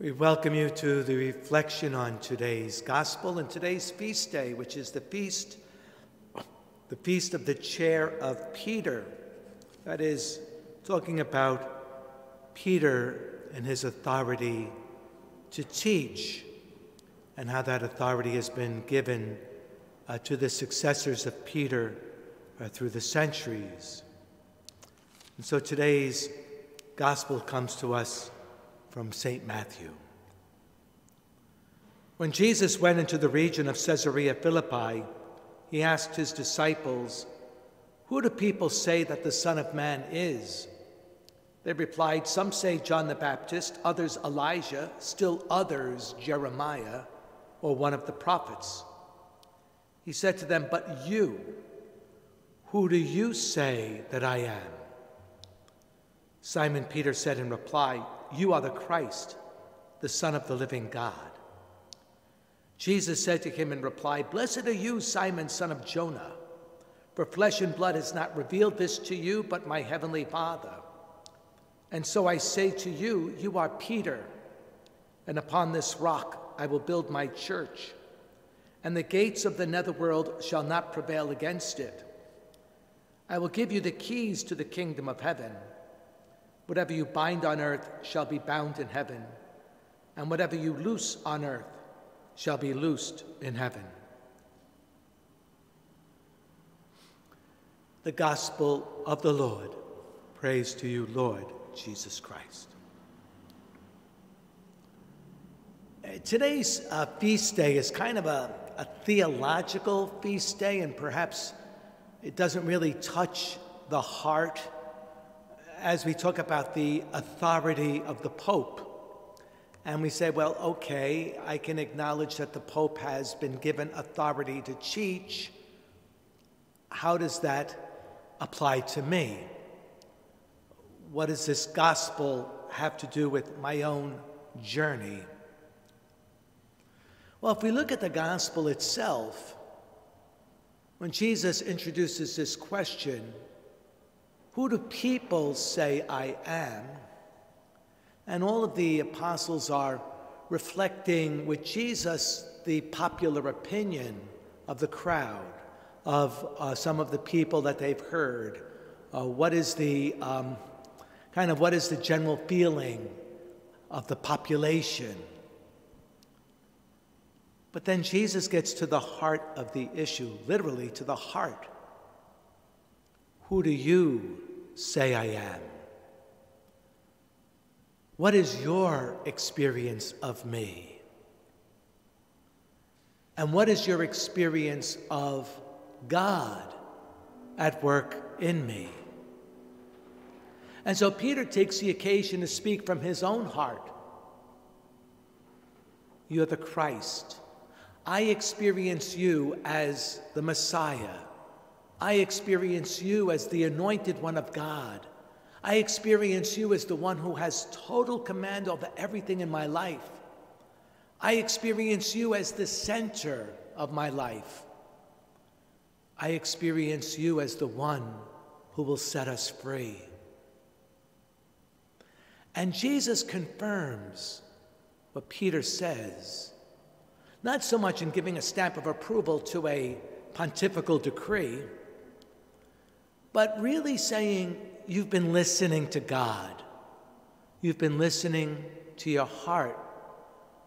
We welcome you to the reflection on today's gospel and today's feast day, which is the feast of the chair of Peter. That is, talking about Peter and his authority to teach and how that authority has been given to the successors of Peter through the centuries. And so today's gospel comes to us from St. Matthew. When Jesus went into the region of Caesarea Philippi, he asked his disciples, "Who do people say that the Son of Man is?" They replied, "Some say John the Baptist, others Elijah, still others Jeremiah, or one of the prophets." He said to them, "But you, who do you say that I am?" Simon Peter said in reply, "You are the Christ, the Son of the living God." Jesus said to him in reply, "Blessed are you, Simon, son of Jonah, for flesh and blood has not revealed this to you, but my heavenly Father. And so I say to you, you are Peter, and upon this rock I will build my church, and the gates of the netherworld shall not prevail against it. I will give you the keys to the kingdom of heaven. Whatever you bind on earth shall be bound in heaven, and whatever you loose on earth shall be loosed in heaven." The Gospel of the Lord. Praise to you, Lord Jesus Christ. Today's feast day is kind of a theological feast day, and perhaps it doesn't really touch the heart as we talk about the authority of the Pope. And we say, well, okay, I can acknowledge that the Pope has been given authority to teach. How does that apply to me? What does this gospel have to do with my own journey? Well, if we look at the gospel itself, when Jesus introduces this question, "Who do people say I am?" And all of the apostles are reflecting with Jesus the popular opinion of the crowd, of some of the people that they've heard. What is the general feeling of the population? But then Jesus gets to the heart of the issue, literally to the heart. "Who do you say I am? What is your experience of me? And what is your experience of God at work in me?" And so Peter takes the occasion to speak from his own heart. "You're the Christ. I experience you as the Messiah. I experience you as the anointed one of God. I experience you as the one who has total command over everything in my life. I experience you as the center of my life. I experience you as the one who will set us free." And Jesus confirms what Peter says, not so much in giving a stamp of approval to a pontifical decree, but really saying, you've been listening to God. You've been listening to your heart,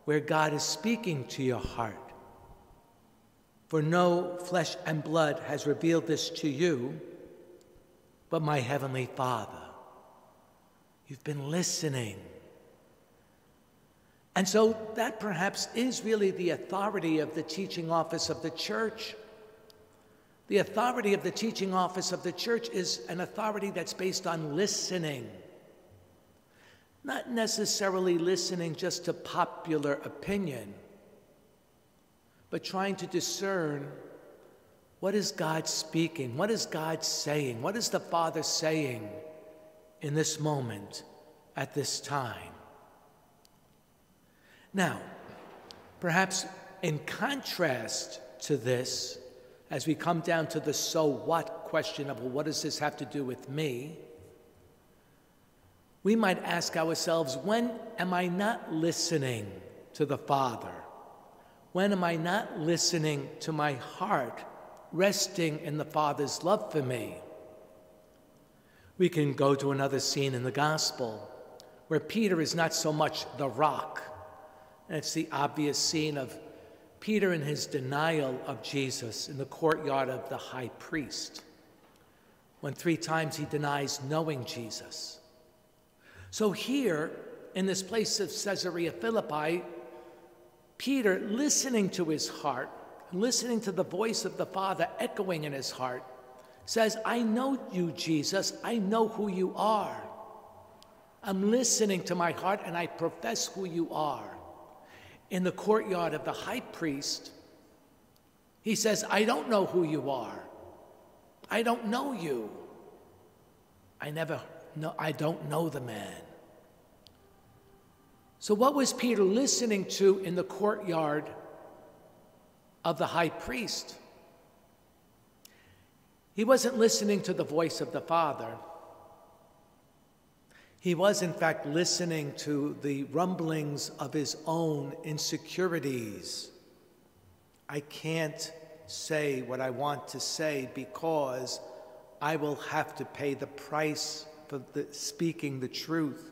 where God is speaking to your heart. "For no flesh and blood has revealed this to you, but my heavenly Father." You've been listening. And so that perhaps is really the authority of the teaching office of the church. The authority of the teaching office of the church is an authority that's based on listening. Not necessarily listening just to popular opinion, but trying to discern, what is God speaking? What is God saying? What is the Father saying in this moment, at this time? Now, perhaps in contrast to this, as we come down to the so what question of, well, what does this have to do with me? we might ask ourselves, when am I not listening to the Father? When am I not listening to my heart, resting in the Father's love for me? We can go to another scene in the Gospel where Peter is not so much the rock. And it's the obvious scene of Peter in his denial of Jesus in the courtyard of the high priest, when 3 times he denies knowing Jesus. So here, in this place of Caesarea Philippi, Peter, listening to his heart, listening to the voice of the Father echoing in his heart, says, I know you, Jesus. I know who you are. I'm listening to my heart, and I profess who you are. In the courtyard of the high priest, he says, I don't know who you are. I don't know you. I don't know the man. So what was Peter listening to in the courtyard of the high priest? He wasn't listening to the voice of the Father. He was, in fact, listening to the rumblings of his own insecurities. I can't say what I want to say because I will have to pay the price for speaking the truth.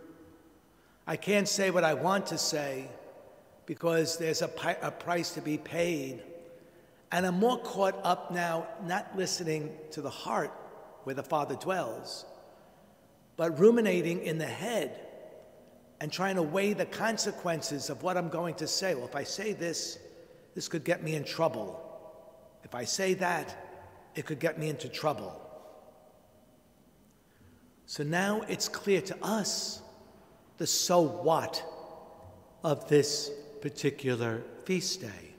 I can't say what I want to say because there's a price to be paid. And I'm more caught up now, not listening to the heart where the Father dwells, but ruminating in the head and trying to weigh the consequences of what I'm going to say. Well, if I say this, this could get me in trouble. If I say that, it could get me into trouble. So now it's clear to us the so what of this particular feast day.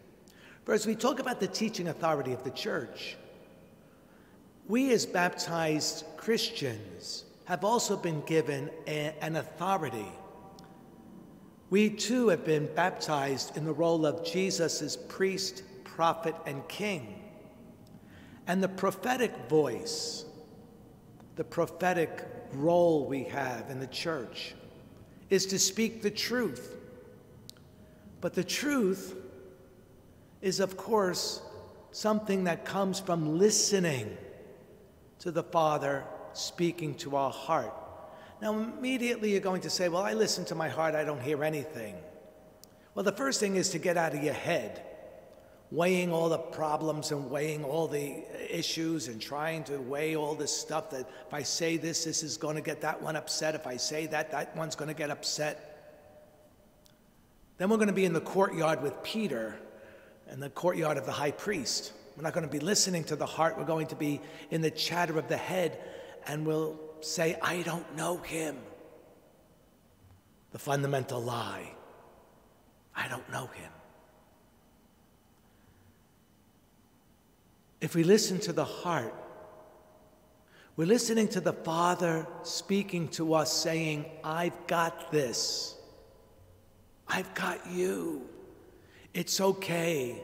For as we talk about the teaching authority of the church, we as baptized Christians have also been given an authority. We too have been baptized in the role of Jesus as priest, prophet, and king. And the prophetic voice, the prophetic role we have in the church is to speak the truth. But the truth is, of course, something that comes from listening to the Father speaking to our heart. Now, immediately you're going to say, well, I listen to my heart, I don't hear anything. Well, the first thing is to get out of your head, weighing all the problems and weighing all the issues and trying to weigh all this stuff that if I say this, this is going to get that one upset. If I say that, that one's going to get upset. Then we're going to be in the courtyard with Peter and the courtyard of the high priest. We're not going to be listening to the heart. We're going to be in the chatter of the head, and we'll say, I don't know him. The fundamental lie. I don't know him. If we listen to the heart, we're listening to the Father speaking to us, saying, I've got this. I've got you. It's okay.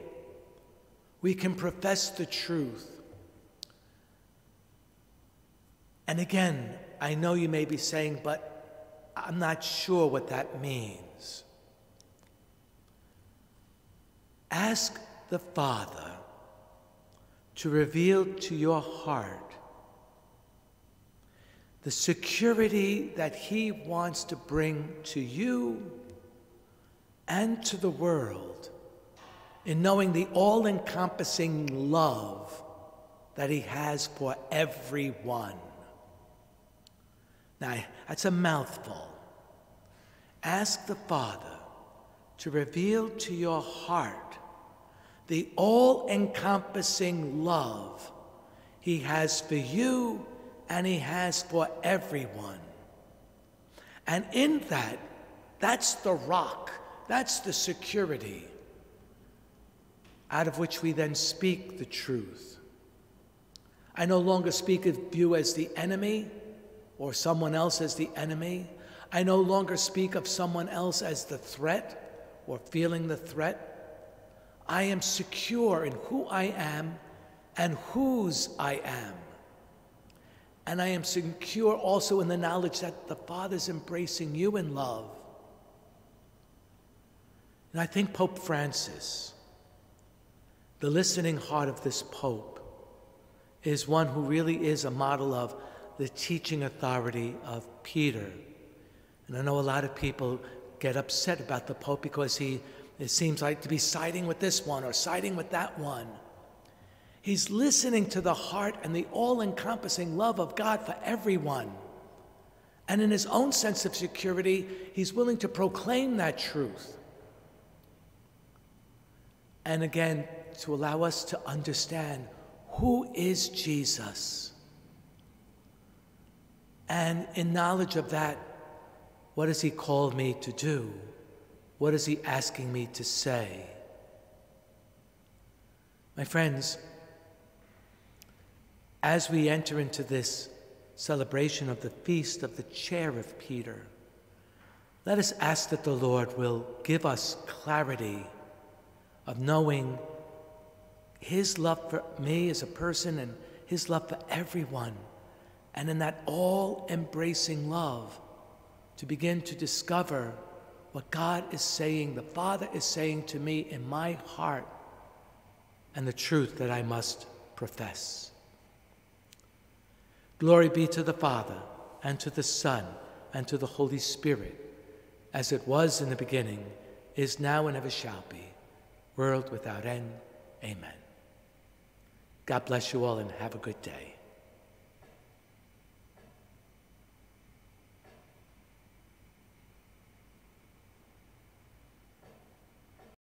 We can profess the truth. And again, I know you may be saying, but I'm not sure what that means. Ask the Father to reveal to your heart the security that He wants to bring to you and to the world in knowing the all-encompassing love that He has for everyone. Now, that's a mouthful. Ask the Father to reveal to your heart the all-encompassing love He has for you and He has for everyone. And in that, that's the rock, that's the security out of which we then speak the truth. I no longer speak of you as the enemy or someone else as the enemy. I no longer speak of someone else as the threat or feeling the threat. I am secure in who I am and whose I am. And I am secure also in the knowledge that the Father's embracing you in love. And I think Pope Francis, the listening heart of this Pope, is one who really is a model of the teaching authority of Peter. And I know a lot of people get upset about the Pope because it seems like to be siding with this one or siding with that one. He's listening to the heart and the all-encompassing love of God for everyone. And in his own sense of security, he's willing to proclaim that truth. And again, to allow us to understand who is Jesus. And in knowledge of that, what does he call me to do? What is he asking me to say? My friends, as we enter into this celebration of the feast of the chair of Peter, let us ask that the Lord will give us clarity of knowing his love for me as a person and his love for everyone. And in that all-embracing love, to begin to discover what God is saying, the Father is saying to me in my heart, and the truth that I must profess. Glory be to the Father, and to the Son, and to the Holy Spirit, as it was in the beginning, is now, and ever shall be, world without end. Amen. God bless you all, and have a good day.